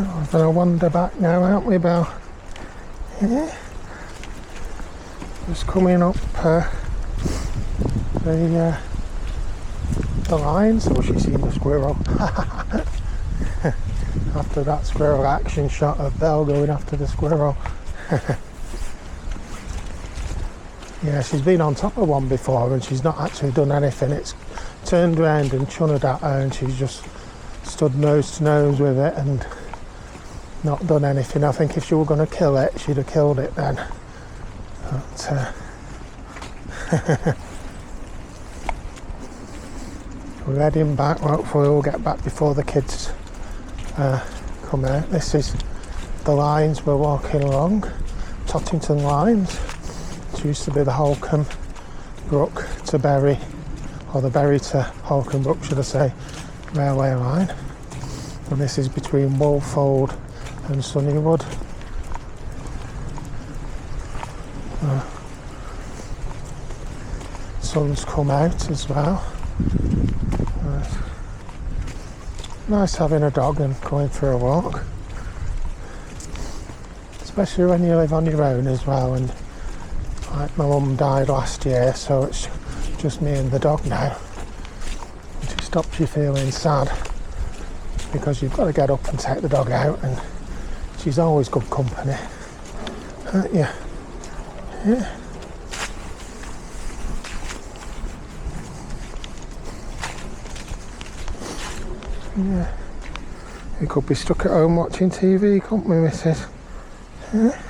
Oh, we're going to wander back now, aren't we, Belle? Yeah. Just coming up the lines. Oh, she's seen the squirrel. After that squirrel action shot of Belle going after the squirrel. Yeah, she's been on top of one before and she's not actually done anything. It's turned around and chunned at her and she's just stood nose to nose with it and not done anything. I think if she were going to kill it, she'd have killed it then. But, we're heading back. Hopefully we'll get back before the kids come out. This is the lines we're walking along, Tottington lines. It used to be the Holcombe Brook to Bury, or the Bury to Holcombe Brook, should I say, railway line. And this is between Woolfold and Sunnywood. Sun's come out as well. Nice having a dog and going for a walk, especially when you live on your own as well. And like my mum died last year, so it's just me and the dog now. It stops you feeling sad because you've got to get up and take the dog out, and she's always good company, aren't you? Yeah. Yeah. We could be stuck at home watching TV, couldn't we, missus? Yeah.